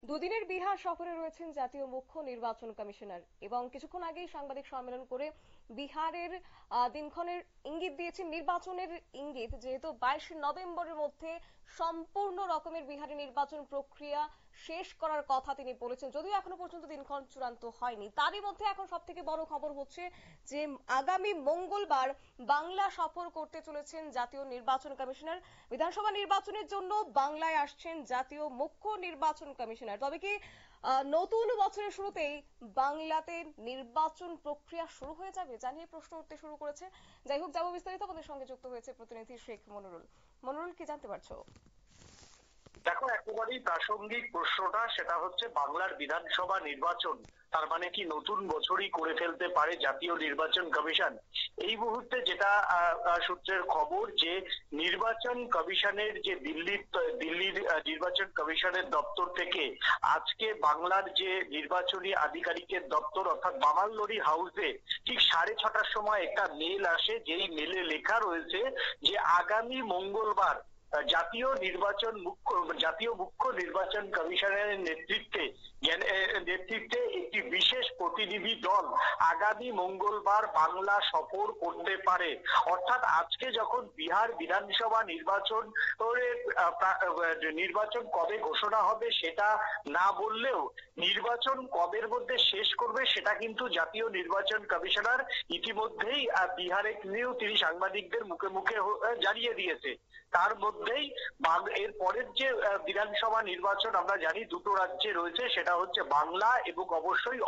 দুদিনের বিহার সফরে রয়েছেন জাতীয় মুখ্য নির্বাচন কমিশনার এবং কিছুক্ষণ আগেই সাংবাদিক সম্মেলন করে বিহারের দিনক্ষণের ইঙ্গিত দিয়েছেন, নির্বাচনের ইঙ্গিত, যেহেতু 22 নভেম্বরের মধ্যে সম্পূর্ণ রকমের বিহারে নির্বাচন প্রক্রিয়া শেষ করার কথা তিনি বলেছেন। যদিও এখনো পর্যন্ত দিনক্ষণ চূড়ান্ত হয়নি, তারই মধ্যে এখন সব থেকে বড় খবর হচ্ছে যে আগামী মঙ্গলবার বাংলা সফর করতে চলেছেন জাতীয় নির্বাচন কমিশনার। বিধানসভা নির্বাচনের জন্য বাংলায় আসছেন জাতীয় মুখ্য নির্বাচন কমিশনার। তবে কি নতুন বছরের শুরুতেই বাংলাতে নির্বাচন প্রক্রিয়া শুরু হয়ে যাবে জানিয়ে প্রশ্ন উঠতে শুরু করেছে। যাই হোক, যাবো বিস্তারিত। আমাদের সঙ্গে যুক্ত হয়েছে প্রতিনিধি শেখ মনিরুল। মনিরুল, কি জানতে পারছো? দেখো, একেবারেই প্রাসঙ্গিক প্রশ্নটা, সেটা হচ্ছে বাংলার বিধানসভা নির্বাচন তার মানে কি নতুন বছরই করে ফেলতে পারে জাতীয় নির্বাচন কমিশন? এই মুহূর্তে যেটা সূত্রের খবর, যে নির্বাচন কমিশনের যে দিল্লির নির্বাচন কমিশনের দপ্তর থেকে আজকে বাংলার যে নির্বাচনী আধিকারিকের দপ্তর অর্থাৎ বামালদরি হাউসে ঠিক 6:30টার সময় একটা মেল আসে, যেই মেলে লেখা রয়েছে যে আগামী মঙ্গলবার জাতীয় মুখ্য নির্বাচন কমিশনের নেতৃত্বে একটি বিশেষ প্রতিনিধি দল আগামী মঙ্গলবার বাংলা সফর করতে পারে। অর্থাৎ আজকে যখন বিহার বিধানসভা নির্বাচন কবে ঘোষণা হবে সেটা না বললেও নির্বাচন কবের মধ্যে শেষ করবে সেটা কিন্তু জাতীয় নির্বাচন কমিশনার ইতিমধ্যেই বিহারে তিনি সাংবাদিকদের মুখে মুখে জানিয়ে দিয়েছে। তার মধ্যেই এর পরের যে বিধানসভা নির্বাচন আমরা জানি দুটো রাজ্যে রয়েছে, সেটা হচ্ছে বাংলা এবং অবশ্যই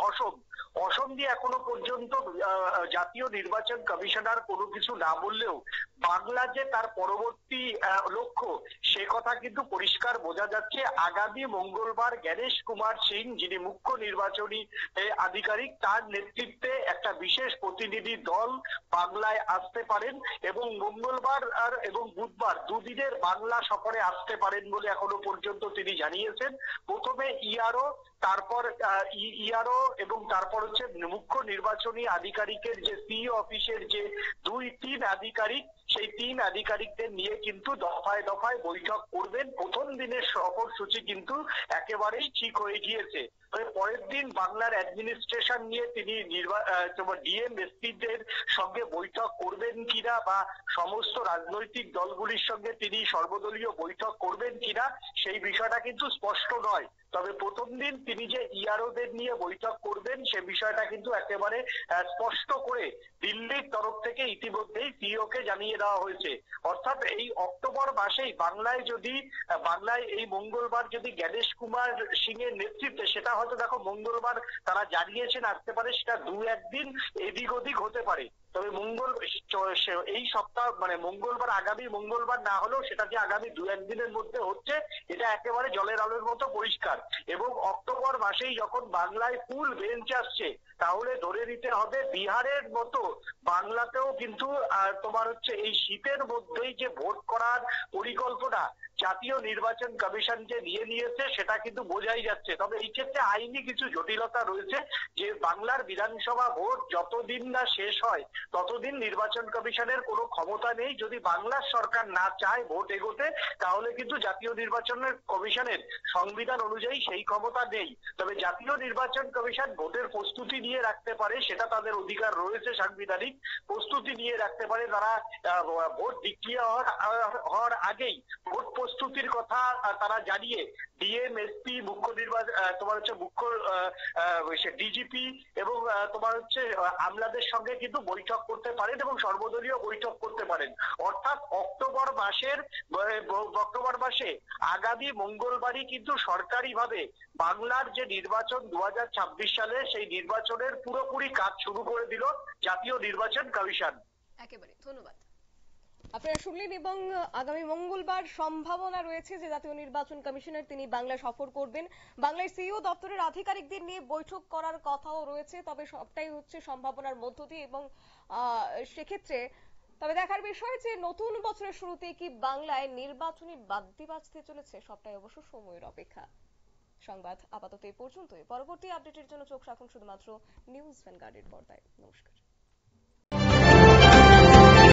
অসম দিয়ে এখনো পর্যন্ত জাতীয় নির্বাচন কমিশনার কোনো কিছু না বললেও বাংলা যে তার পরবর্তী লক্ষ্য সে কথা কিন্তু পরিষ্কার বোঝা যাচ্ছে। আগামী মঙ্গলবার গণেশ কুমার সিং, যিনি মুখ্য নির্বাচনী আধিকারিক, তার নেতৃত্বে একটা বিশেষ প্রতিনিধি দল বাংলায় আসতে পারেন এবং মঙ্গলবার এবং বুধবার দুদিনের বাংলা সফরে আসতে পারেন বলে এখনো পর্যন্ত তিনি জানিয়েছেন। প্রথমে এবং তারপর হচ্ছে মুখ্য নির্বাচনী আধিকারিকের যে সিইও অফিসের যে 2-3 আধিকারিক, সেই 3 আধিকারিকদের নিয়ে কিন্তু দফায় দফায় বৈঠক করবেন। প্রথম দিনের সফর সূচি কিন্তু একেবারেই ঠিক হয়ে গিয়েছে। পরের দিন বাংলার অ্যাডমিনিস্ট্রেশন নিয়ে তিনি ডিএম এসপিদের সঙ্গে বৈঠক করবেন কিনা বা সমস্ত রাজনৈতিক দলগুলির সঙ্গে তিনি সর্বদলীয় বৈঠক করবেন কিনা সেই বিষয়টা কিন্তু স্পষ্ট নয়। তবে প্রথম দিন তিনি যে ইআরওদের নিয়ে বৈঠক করবেন সে বিষয়টা কিন্তু একেবারে স্পষ্ট করে দিল্লির তরফ থেকে ইতিমধ্যেই সিইও কে জানিয়ে দেওয়া হয়েছে। অর্থাৎ এই অক্টোবর মাসেই বাংলায় এই মঙ্গলবার যদি গণেশ কুমার সিং এর নেতৃত্বে, সেটা হয়তো দেখো মঙ্গলবার তারা জানিয়েছেন আসতে পারে, সেটা 2-1 দিন এদিক ওদিক হতে পারে। তবে এই সপ্তাহ মানে মঙ্গলবার, আগামী মঙ্গলবার না হলেও সেটা যে আগামী 2-1 দিনের মধ্যে হচ্ছে এটা একেবারে জলের আলোর মতো পরিষ্কার। এবং অক্টোবর মাসেই যখন বাংলায় ফুল বেঞ্চ আসছে, তাহলে ধরে নিতে হবে বিহারের মতো বাংলাতেও কিন্তু তোমার হচ্ছে এই শীতের মধ্যেই যে ভোট করার পরিকল্পনা জাতীয় নির্বাচন কমিশন যে নিয়েছে সেটা কিন্তু বোঝাই যাচ্ছে। তবে এই ক্ষেত্রে আইনি কিছু জটিলতা রয়েছে, যে বাংলার বিধানসভা ভোট যতদিন না শেষ হয় ততদিন নির্বাচন কমিশনের কোনো ক্ষমতা নেই। যদি বাংলার সরকার না চায় ভোট এগোতে, তাহলে কিন্তু জাতীয় নির্বাচনের কমিশনের সংবিধান অনুযায়ী সেই ক্ষমতা নেই। তবে জাতীয় নির্বাচন কমিশন ভোটের প্রস্তুতি নিয়ে রাখতে পারে, সেটা তাদের অধিকার রয়েছে, সাংবিধানিক প্রস্তুতি নিয়ে রাখতে পারে। তারা ভোট ডিক্লেয়ার হওয়ার আগেই ভোট প্রস্তুতির কথা তারা জানিয়ে ডিএম এসপি ডিজিপি এবং তোমার হচ্ছে আমলাদের সঙ্গে কিন্তু বৈঠক করতে পারেন এবং সর্বদলীয় বৈঠক করতে পারেন। অর্থাৎ অক্টোবর মাসে আগামী মঙ্গলবারই কিন্তু সরকারিভাবে বাংলার যে নির্বাচন 2026 সালে সেই নির্বাচনের পুরোপুরি কাজ শুরু করে দিল জাতীয় নির্বাচন কমিশন। একেবারে ধন্যবাদ। আপনারা শুনলেন, এবং আগামী মঙ্গলবার সম্ভাবনা রয়েছে যে জাতীয় নির্বাচন কমিশনার তিনি বাংলা সফর করবেন। বাংলার সিইও দপ্তরের আধিকারিকদের নিয়ে বৈঠক করার কথাও রয়েছে, তবে সবটাই হচ্ছে সম্ভাবনার মধ্য দিয়ে। এবং সেক্ষেত্রে তবে দেখার বিষয় যে নতুন বছরের শুরুতে কি বাংলায় নির্বাচনী বাদ্যি বাজতে চলেছে, সবটাই অবশ্য সময়ের অপেক্ষা। সংবাদ আপাতত এই পর্যন্তই। পরবর্তী আপডেটের জন্য চোখ রাখুন শুধুমাত্র নিউজ ভ্যানগার্ডের পর্দায়। নমস্কার।